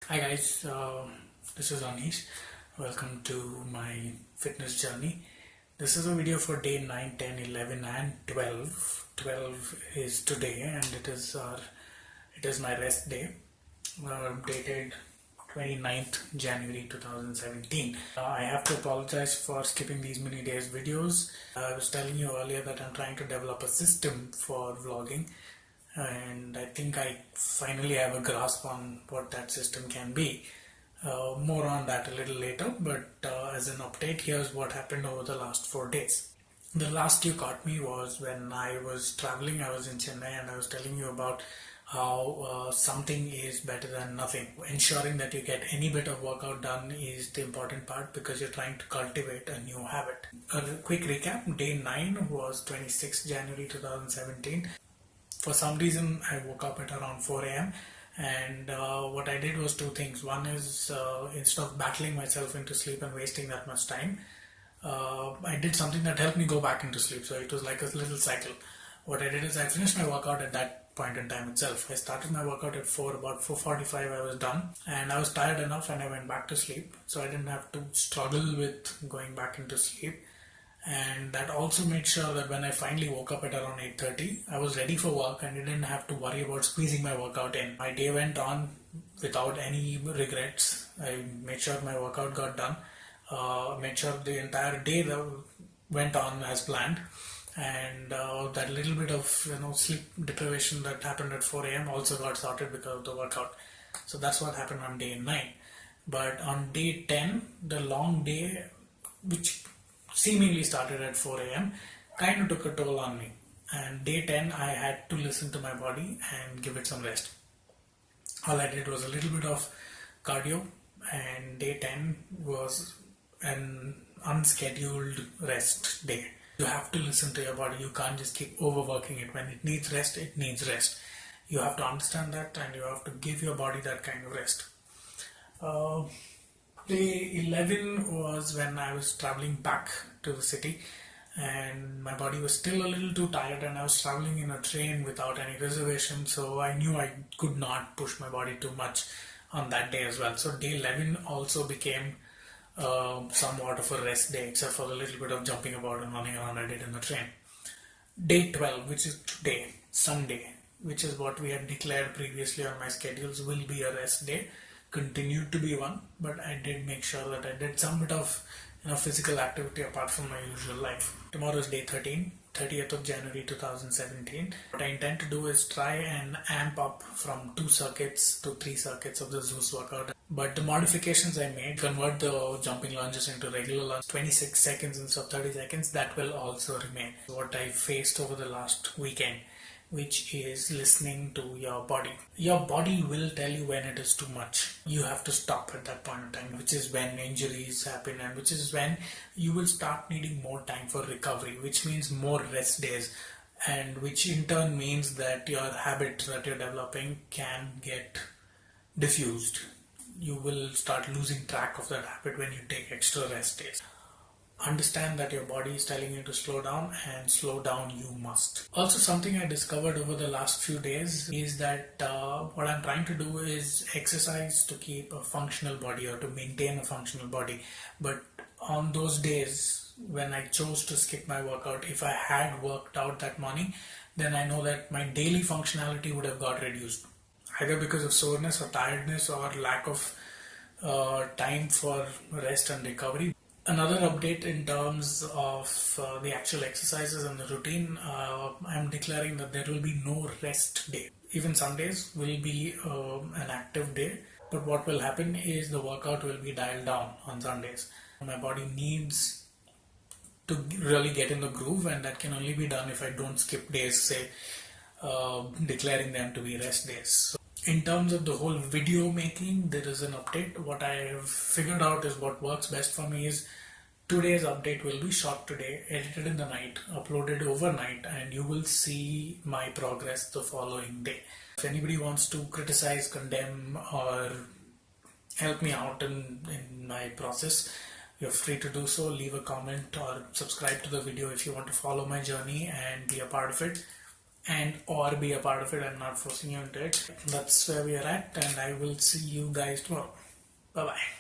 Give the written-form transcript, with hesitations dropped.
Hi guys, this is aniSh's. Welcome to my fitness journey. This is a video for day 9, 10, 11 and 12. 12 is today and it is my rest day, dated 29th January 2017. I have to apologize for skipping these many days videos. I was telling you earlier that I'm trying to develop a system for vlogging, and I think I finally have a grasp on what that system can be. More on that a little later, but as an update, here's what happened over the last 4 days. The last you caught me was when I was traveling. I was in Chennai and I was telling you about how something is better than nothing. Ensuring that you get any bit of workout done is the important part because you're trying to cultivate a new habit. A quick recap: day 9 was 26th January 2017. For some reason, I woke up at around 4 a.m. and what I did was two things. One is instead of battling myself into sleep and wasting that much time, I did something that helped me go back into sleep. So it was like a little cycle. What I did is I finished my workout at that point in time itself. I started my workout at 4, about 4:45 I was done, and I was tired enough and I went back to sleep. So I didn't have to struggle with going back into sleep. And that also made sure that when I finally woke up at around 8:30, I was ready for work and I didn't have to worry about squeezing my workout in. My day went on without any regrets. I made sure my workout got done, made sure the entire day went on as planned, and that little bit of sleep deprivation that happened at 4 a.m. also got sorted because of the workout. So that's what happened on day 9. But on day 10, the long day, which seemingly started at 4 a.m., kind of took a toll on me. And day 10, I had to listen to my body and give it some rest. All I did was a little bit of cardio, and day 10 was an unscheduled rest day. You have to listen to your body. You can't just keep overworking it. When it needs rest, it needs rest. You have to understand that and you have to give your body that kind of rest. Day 11 was when I was traveling back to the city and my body was still a little too tired, and I was traveling in a train without any reservation, so I knew I could not push my body too much on that day as well. So day 11 also became somewhat of a rest day, except for the little bit of jumping about and running around I did in the train. Day 12, which is today, Sunday, which is what we had declared previously on my schedules, will be a rest day. Continued to be one, but I did make sure that I did some bit of physical activity apart from my usual life. Tomorrow is day 13, 30th of January 2017. What I intend to do is try and amp up from 2 circuits to 3 circuits of the Zeus workout. But the modifications I made, convert the jumping lunges into regular lunges, 26 seconds instead of 30 seconds, that will also remain. What I faced over the last weekend, which is listening to your body. Your body will tell you when it is too much. You have to stop at that point in time, which is when injuries happen and which is when you will start needing more time for recovery, which means more rest days, and which in turn means that your habit that you're developing can get diffused. You will start losing track of that habit when you take extra rest days. Understand that your body is telling you to slow down, and slow down you must. Also, something I discovered over the last few days is that what I'm trying to do is exercise to keep a functional body or to maintain a functional body. But on those days when I chose to skip my workout, if I had worked out that morning, then I know that my daily functionality would have got reduced, either because of soreness or tiredness or lack of time for rest and recovery. Another update in terms of the actual exercises and the routine, I'm declaring that there will be no rest day. Even Sundays will be an active day, but what will happen is the workout will be dialed down on Sundays. My body needs to really get in the groove, and that can only be done if I don't skip days, say declaring them to be rest days. So in terms of the whole video making, there is an update. What I have figured out is what works best for me is today's update will be shot today, edited in the night, uploaded overnight, and you will see my progress the following day. If anybody wants to criticize, condemn, or help me out in my process, you're free to do so. Leave a comment or subscribe to the video if you want to follow my journey and be a part of it. and or be a part of it. I'm not forcing you into it. That's where we are at, and I will see you guys tomorrow. Bye bye.